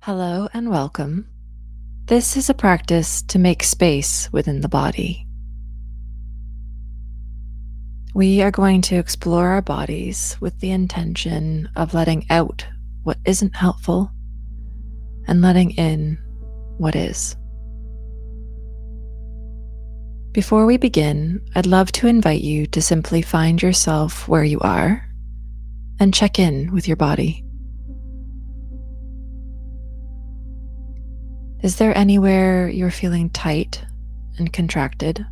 Hello and welcome. This is a practice to make space within the body. We are going to explore our bodies with the intention of letting out what isn't helpful and letting in what is. Before we begin, I'd love to invite you to simply find yourself where you are and check in with your body. Is there anywhere you're feeling tight and contracted?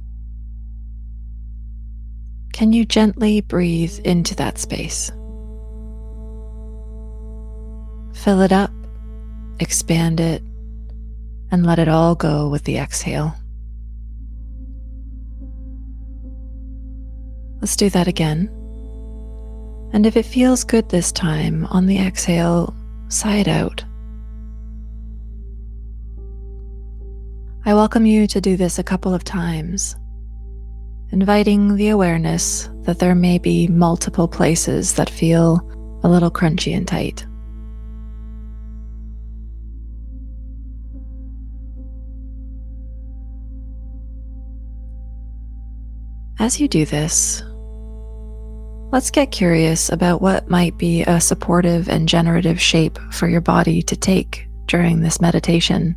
Can you gently breathe into that space? Fill it up, expand it, and let it all go with the exhale. Let's do that again. And if it feels good this time, on the exhale, sigh it out. I welcome you to do this a couple of times, inviting the awareness that there may be multiple places that feel a little crunchy and tight. As you do this, let's get curious about what might be a supportive and generative shape for your body to take during this meditation.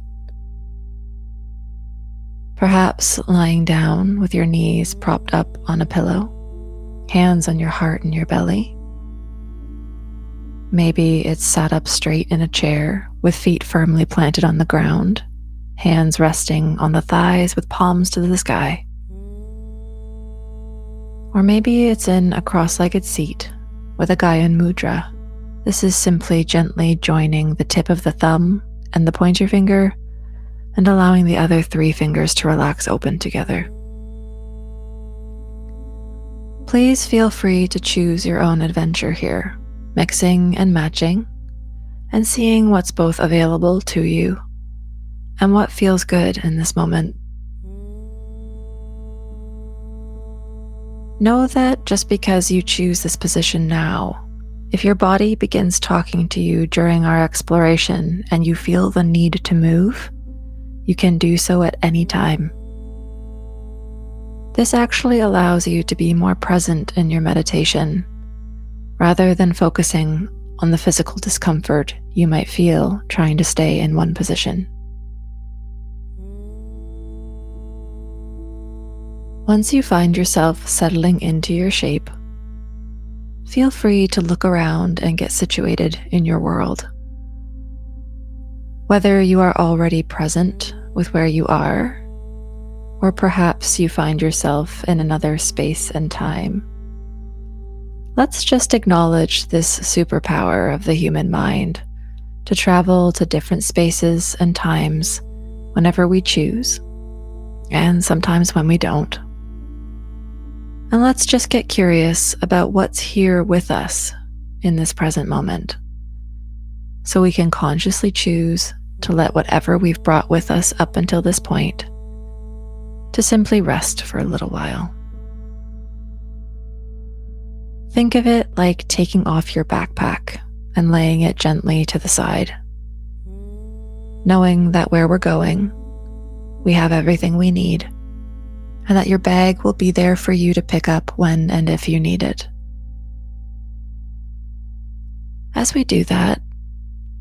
Perhaps lying down with your knees propped up on a pillow, hands on your heart and your belly. Maybe it's sat up straight in a chair with feet firmly planted on the ground, hands resting on the thighs with palms to the sky. Or maybe it's in a cross-legged seat with a Gyan mudra. This is simply gently joining the tip of the thumb and the pointer finger and allowing the other 3 fingers to relax open together. Please feel free to choose your own adventure here, mixing and matching, and seeing what's both available to you and what feels good in this moment. Know that just because you choose this position now, if your body begins talking to you during our exploration and you feel the need to move, you can do so at any time. This actually allows you to be more present in your meditation, rather than focusing on the physical discomfort you might feel trying to stay in one position. Once you find yourself settling into your shape, feel free to look around and get situated in your world. Whether you are already present with where you are, or perhaps you find yourself in another space and time, let's just acknowledge this superpower of the human mind to travel to different spaces and times whenever we choose, and sometimes when we don't. And let's just get curious about what's here with us in this present moment, so we can consciously choose to let whatever we've brought with us up until this point to simply rest for a little while. Think of it like taking off your backpack and laying it gently to the side, knowing that where we're going, we have everything we need, and that your bag will be there for you to pick up when and if you need it. As we do that,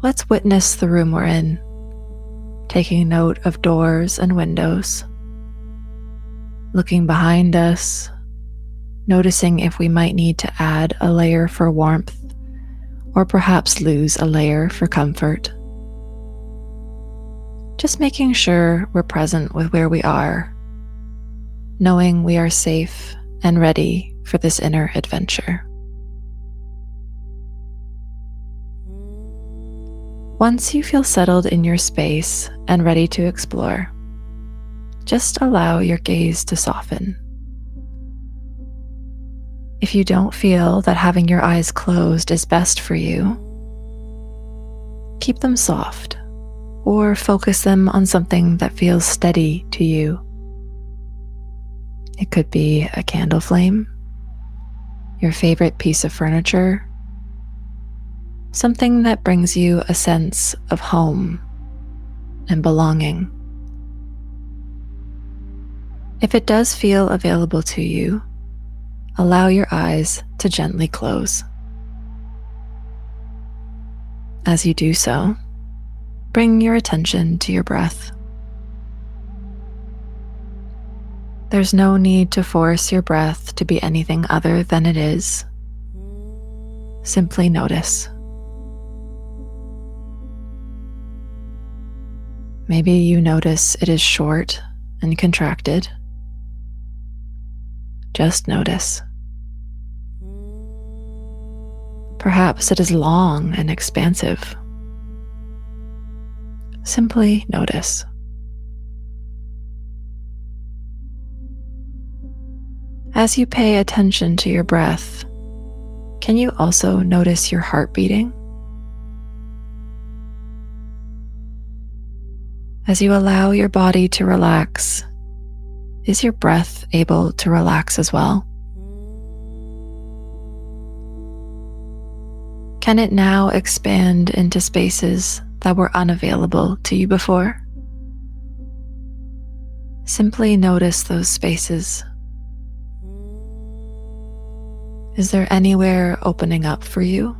let's witness the room we're in, taking note of doors and windows, looking behind us, noticing if we might need to add a layer for warmth or perhaps lose a layer for comfort. Just making sure we're present with where we are, knowing we are safe and ready for this inner adventure. Once you feel settled in your space and ready to explore, just allow your gaze to soften. If you don't feel that having your eyes closed is best for you, keep them soft or focus them on something that feels steady to you. It could be a candle flame, your favorite piece of furniture, something that brings you a sense of home and belonging. If it does feel available to you, allow your eyes to gently close. As you do so, bring your attention to your breath. There's no need to force your breath to be anything other than it is. Simply notice. Maybe you notice it is short and contracted. Just notice. Perhaps it is long and expansive. Simply notice. As you pay attention to your breath, can you also notice your heart beating? As you allow your body to relax, is your breath able to relax as well? Can it now expand into spaces that were unavailable to you before? Simply notice those spaces. Is there anywhere opening up for you?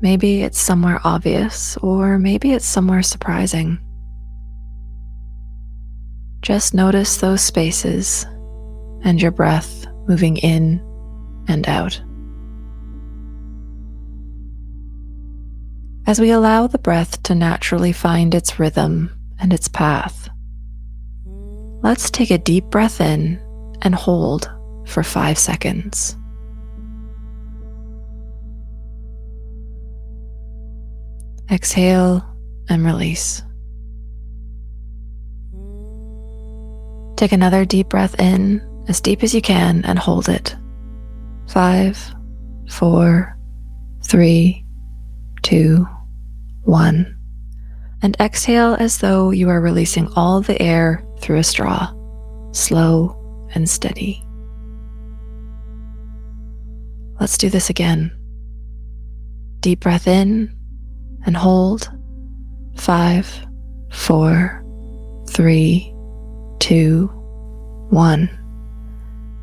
Maybe it's somewhere obvious, or maybe it's somewhere surprising. Just notice those spaces and your breath moving in and out. As we allow the breath to naturally find its rhythm and its path, let's take a deep breath in and hold for 5 seconds. Exhale and release. Take another deep breath in, as deep as you can, and hold it. 5, 4, 3, 2, 1. And exhale as though you are releasing all the air through a straw, slow and steady. Let's do this again. Deep breath in and hold. 5, 4, 3, 2, 1.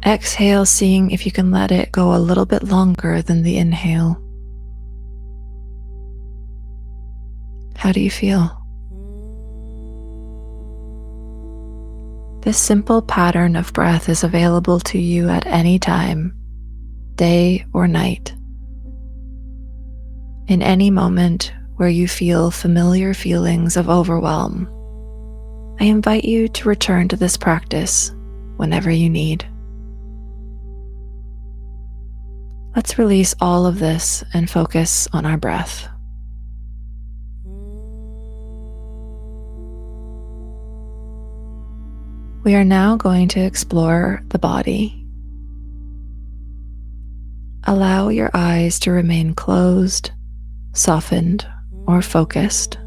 Exhale, seeing if you can let it go a little bit longer than the inhale. How do you feel? This simple pattern of breath is available to you at any time, day or night. In any moment where you feel familiar feelings of overwhelm, I invite you to return to this practice whenever you need. Let's release all of this and focus on our breath. We are now going to explore the body. Allow your eyes to remain closed, softened, or focused.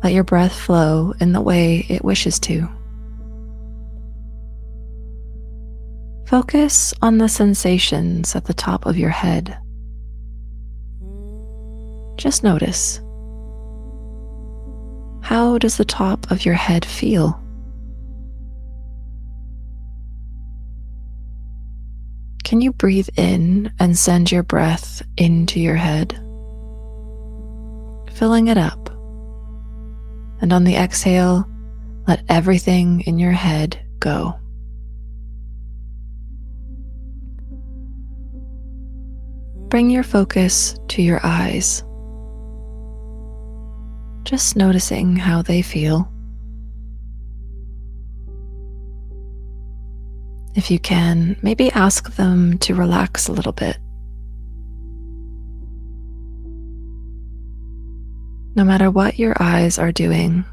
Let your breath flow in the way it wishes to. Focus on the sensations at the top of your head. Just notice. How does the top of your head feel? Can you breathe in and send your breath into your head, filling it up? And on the exhale, let everything in your head go. Bring your focus to your eyes, just noticing how they feel. If you can, maybe ask them to relax a little bit. No matter what your eyes are doing,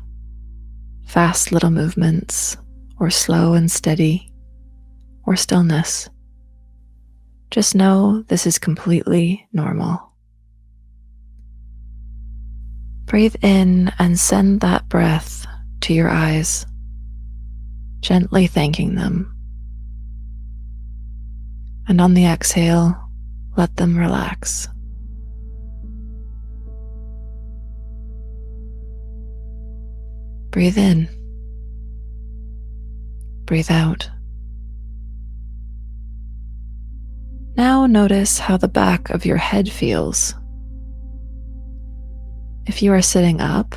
fast little movements, or slow and steady, or stillness, just know this is completely normal. Breathe in and send that breath to your eyes, gently thanking them. And on the exhale, let them relax. Breathe in. Breathe out. Now notice how the back of your head feels. If you are sitting up,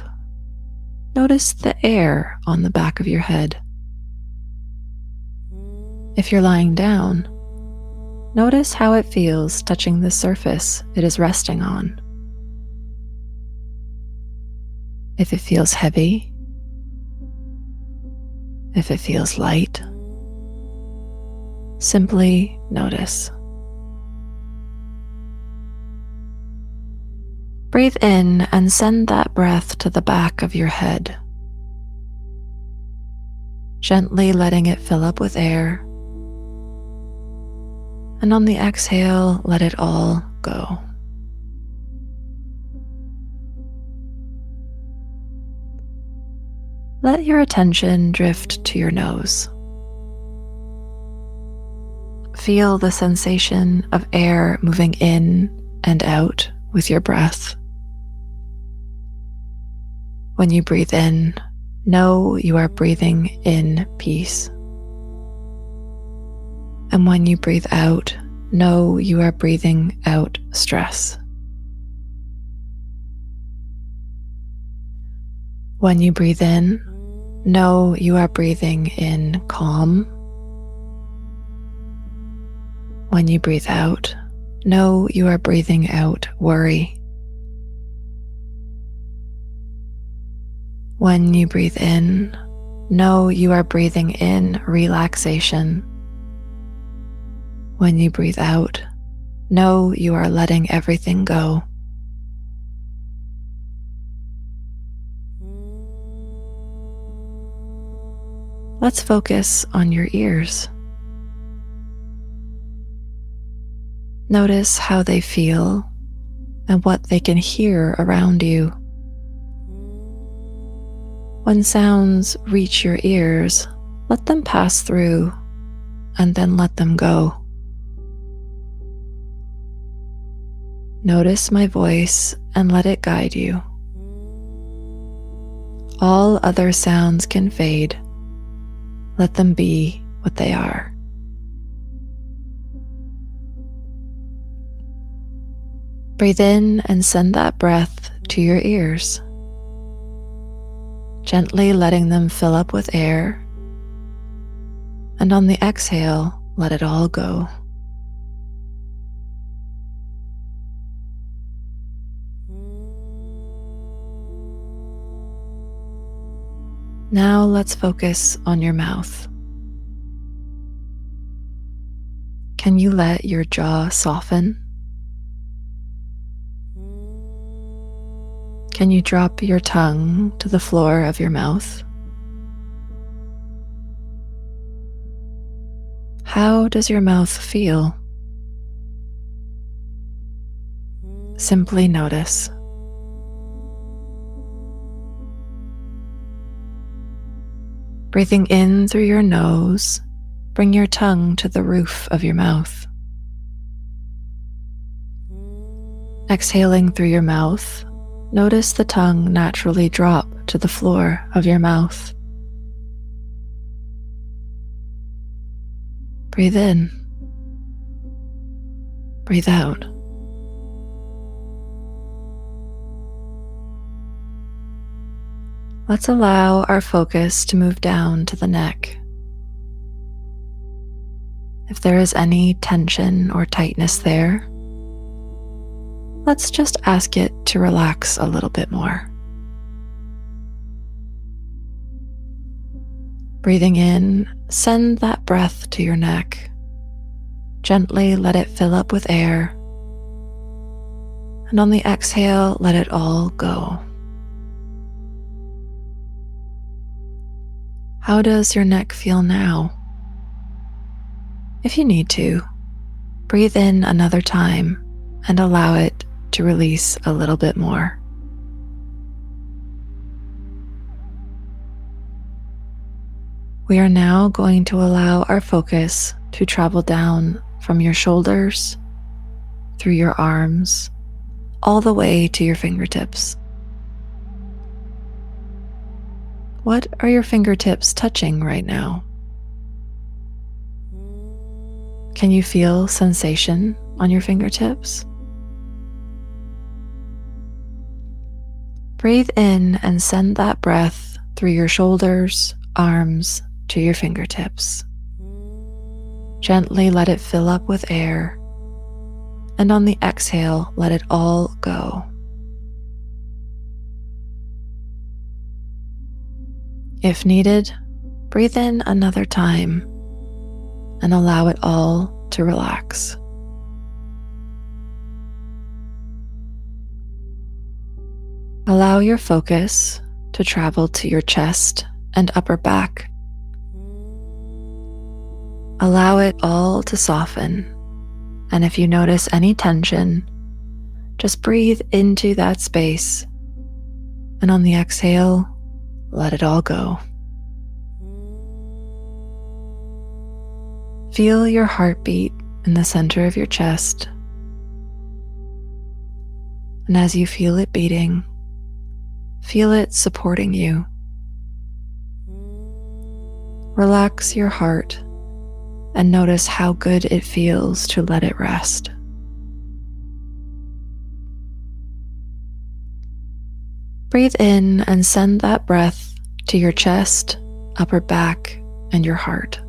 notice the air on the back of your head. If you're lying down, notice how it feels touching the surface it is resting on. If it feels heavy, if it feels light, simply notice. Breathe in and send that breath to the back of your head, gently letting it fill up with air. And on the exhale, let it all go. Let your attention drift to your nose. Feel the sensation of air moving in and out with your breath. When you breathe in, know you are breathing in peace. And when you breathe out, know you are breathing out stress. When you breathe in, know you are breathing in calm. When you breathe out, know you are breathing out worry. When you breathe in, know you are breathing in relaxation. When you breathe out, know you are letting everything go. Let's focus on your ears. Notice how they feel and what they can hear around you. When sounds reach your ears, let them pass through and then let them go. Notice my voice and let it guide you. All other sounds can fade. Let them be what they are. Breathe in and send that breath to your ears, gently letting them fill up with air, and on the exhale, let it all go. Now let's focus on your mouth. Can you let your jaw soften? Can you drop your tongue to the floor of your mouth? How does your mouth feel? Simply notice. Breathing in through your nose, bring your tongue to the roof of your mouth. Exhaling through your mouth, notice the tongue naturally drop to the floor of your mouth. Breathe in. Breathe out. Let's allow our focus to move down to the neck. If there is any tension or tightness there, let's just ask it to relax a little bit more. Breathing in, send that breath to your neck. Gently let it fill up with air. And on the exhale, let it all go. How does your neck feel now? If you need to, breathe in another time and allow it to release a little bit more. We are now going to allow our focus to travel down from your shoulders through your arms, all the way to your fingertips. What are your fingertips touching right now? Can you feel sensation on your fingertips? Breathe in and send that breath through your shoulders, arms, to your fingertips. Gently let it fill up with air, and on the exhale, let it all go. If needed, breathe in another time and allow it all to relax. Allow your focus to travel to your chest and upper back. Allow it all to soften, and if you notice any tension, just breathe into that space, and on the exhale, let it all go. Feel your heartbeat in the center of your chest, and as you feel it beating, feel it supporting you. Relax your heart and notice how good it feels to let it rest. Breathe in and send that breath to your chest, upper back, and your heart,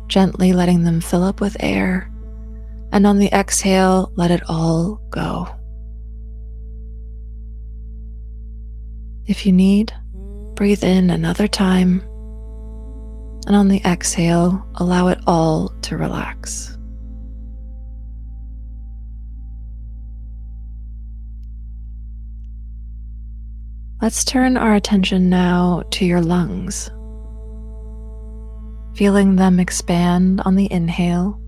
gently letting them fill up with air, and on the exhale, let it all go. If you need, breathe in another time, and on the exhale, allow it all to relax. Let's turn our attention now to your lungs, feeling them expand on the inhale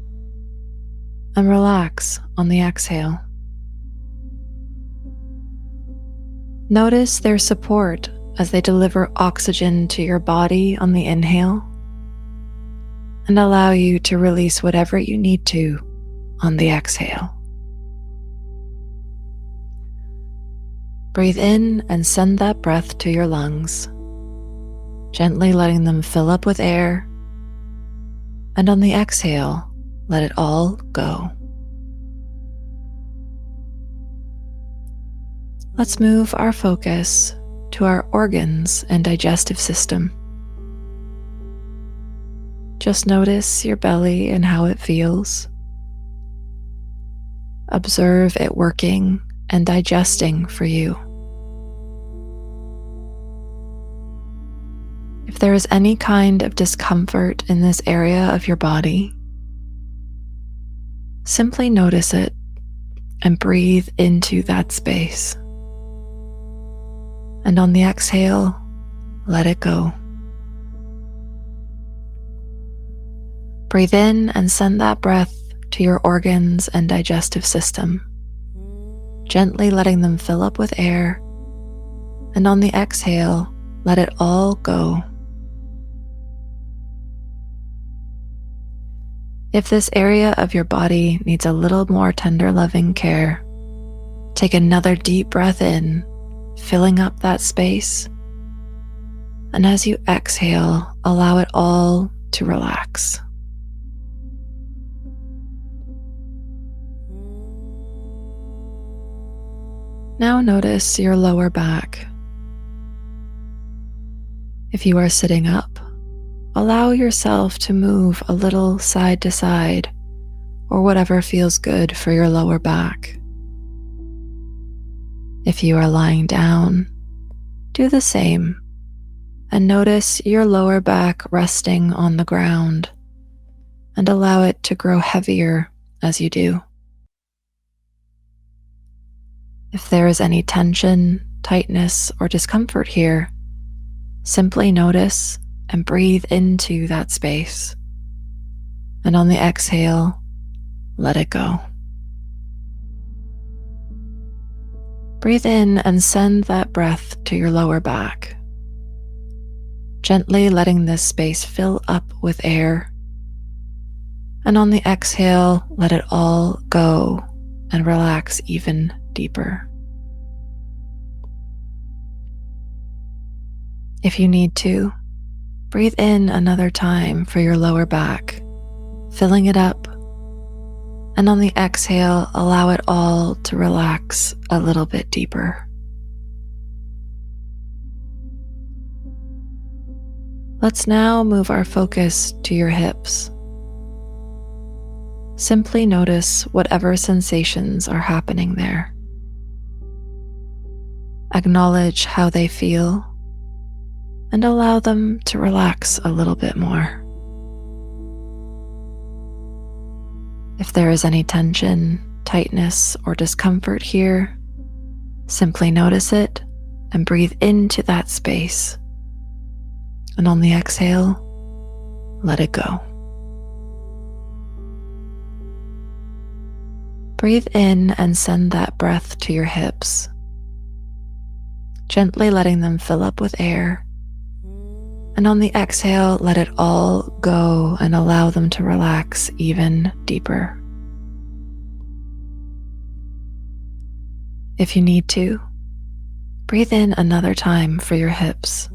and relax on the exhale. Notice their support as they deliver oxygen to your body on the inhale and allow you to release whatever you need to on the exhale. Breathe in and send that breath to your lungs, gently letting them fill up with air, and on the exhale, let it all go. Let's move our focus to our organs and digestive system. Just notice your belly and how it feels. Observe it working and digesting for you. If there is any kind of discomfort in this area of your body, simply notice it and breathe into that space. And on the exhale, let it go. Breathe in and send that breath to your organs and digestive system, gently letting them fill up with air, and on the exhale, let it all go. If this area of your body needs a little more tender, loving care, take another deep breath in, filling up that space, and as you exhale, allow it all to relax. Now notice your lower back. If you are sitting up, allow yourself to move a little side to side, or whatever feels good for your lower back. If you are lying down, do the same, and notice your lower back resting on the ground, and allow it to grow heavier as you do. If there is any tension, tightness, or discomfort here, simply notice and breathe into that space. And on the exhale, let it go. Breathe in and send that breath to your lower back, gently letting this space fill up with air. And on the exhale, let it all go and relax even deeper. If you need to, breathe in another time for your lower back, filling it up, and on the exhale, allow it all to relax a little bit deeper. Let's now move our focus to your hips. Simply notice whatever sensations are happening there. Acknowledge how they feel and allow them to relax a little bit more. If there is any tension, tightness, or discomfort here, simply notice it and breathe into that space. And on the exhale, let it go. Breathe in and send that breath to your hips, gently letting them fill up with air. And on the exhale, let it all go and allow them to relax even deeper. If you need to, breathe in another time for your hips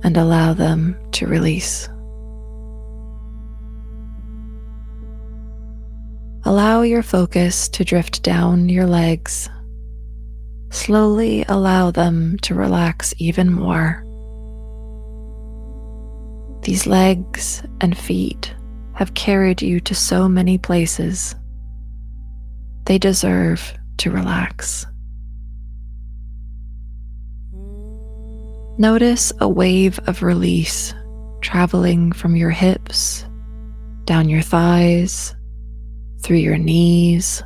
and allow them to release. Allow your focus to drift down your legs. Slowly allow them to relax even more. These legs and feet have carried you to so many places. They deserve to relax. Notice a wave of release traveling from your hips, down your thighs, through your knees,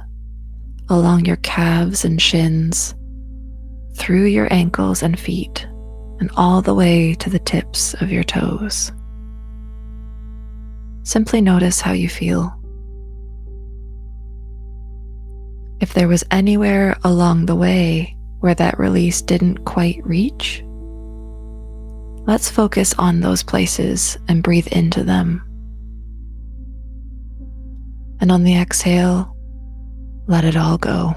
along your calves and shins, through your ankles and feet, and all the way to the tips of your toes. Simply notice how you feel. If there was anywhere along the way where that release didn't quite reach, let's focus on those places and breathe into them. And on the exhale, let it all go.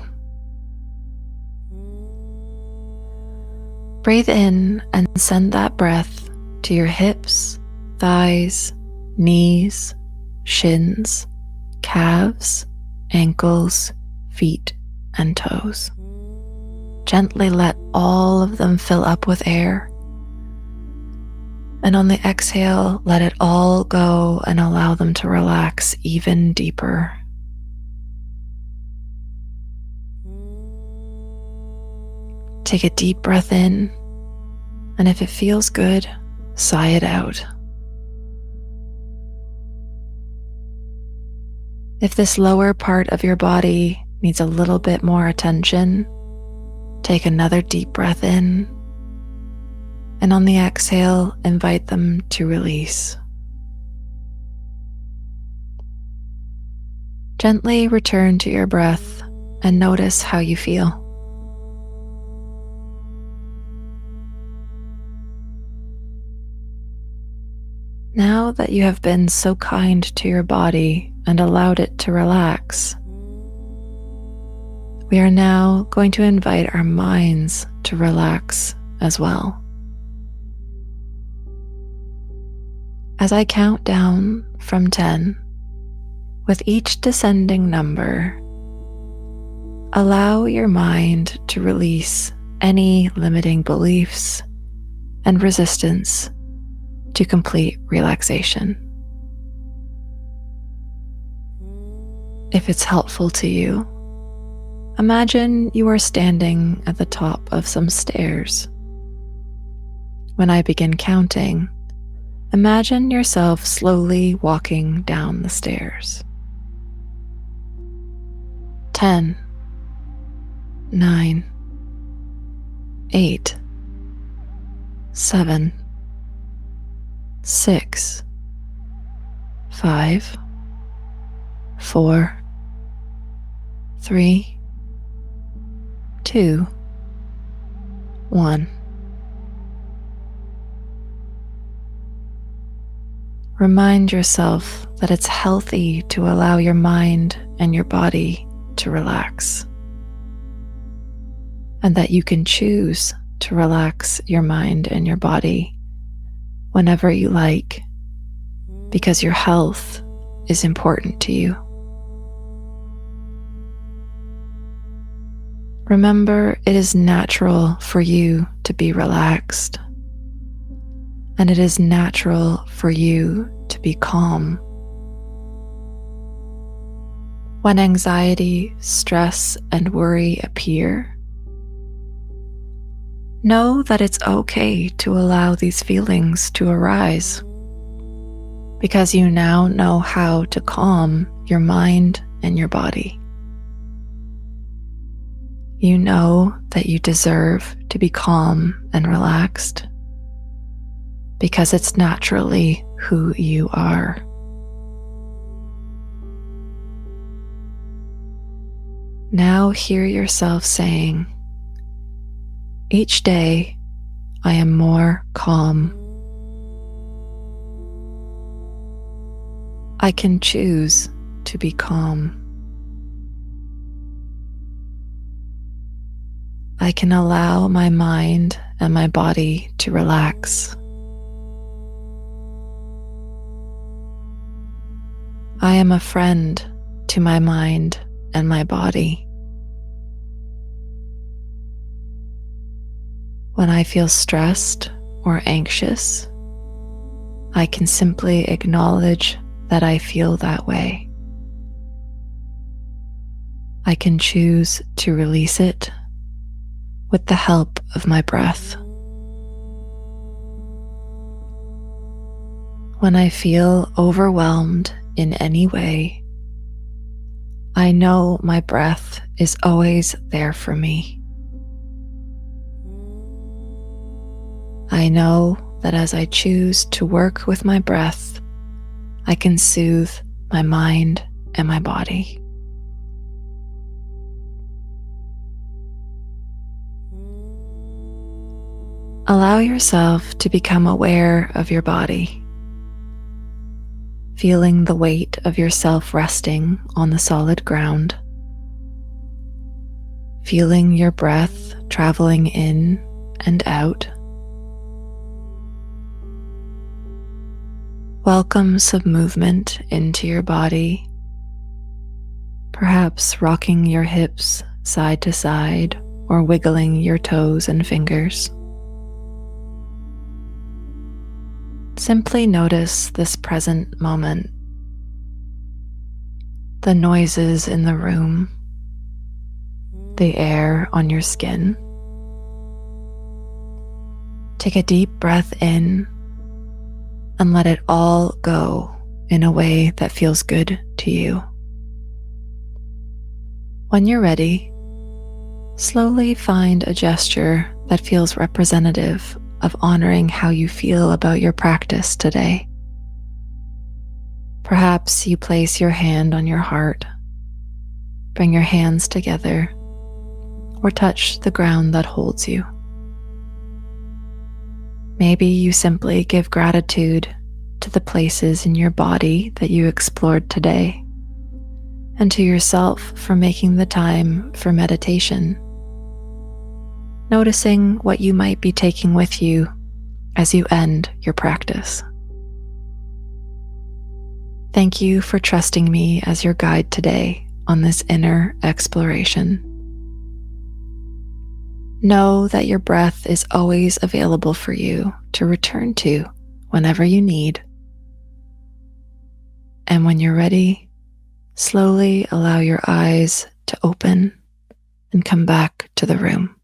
Breathe in and send that breath to your hips, thighs, knees, shins, calves, ankles, feet, and toes. Gently let all of them fill up with air. And on the exhale, let it all go and allow them to relax even deeper. Take a deep breath in, and if it feels good, sigh it out. If this lower part of your body needs a little bit more attention, take another deep breath in, and on the exhale, invite them to release. Gently return to your breath and notice how you feel. Now that you have been so kind to your body and allowed it to relax, we are now going to invite our minds to relax as well. As I count down from 10, with each descending number, allow your mind to release any limiting beliefs and resistance to complete relaxation. If it's helpful to you, imagine you are standing at the top of some stairs. When I begin counting, imagine yourself slowly walking down the stairs. 10, 9, 8, 7, 6, 5, 4, 3, 2, 1. Remind yourself that it's healthy to allow your mind and your body to relax, and that you can choose to relax your mind and your body whenever you like, because your health is important to you. Remember, it is natural for you to be relaxed, and it is natural for you to be calm. When anxiety, stress, and worry appear, know that it's okay to allow these feelings to arise, because you now know how to calm your mind and your body. You know that you deserve to be calm and relaxed, because it's naturally who you are. Now hear yourself saying, "Each day I am more calm. I can choose to be calm. I can allow my mind and my body to relax. I am a friend to my mind and my body. When I feel stressed or anxious, I can simply acknowledge that I feel that way. I can choose to release it with the help of my breath. When I feel overwhelmed in any way, I know my breath is always there for me. I know that as I choose to work with my breath, I can soothe my mind and my body. Allow yourself to become aware of your body, feeling the weight of yourself resting on the solid ground, feeling your breath traveling in and out. Welcome some movement into your body, perhaps rocking your hips side to side or wiggling your toes and fingers. Simply notice this present moment, the noises in the room, the air on your skin. Take a deep breath in and let it all go in a way that feels good to you. When you're ready, slowly find a gesture that feels representative of honoring how you feel about your practice today. Perhaps you place your hand on your heart, bring your hands together, or touch the ground that holds you. Maybe you simply give gratitude to the places in your body that you explored today, and to yourself for making the time for meditation, noticing what you might be taking with you as you end your practice. Thank you for trusting me as your guide today on this inner exploration. Know that your breath is always available for you to return to whenever you need. And when you're ready, slowly allow your eyes to open and come back to the room.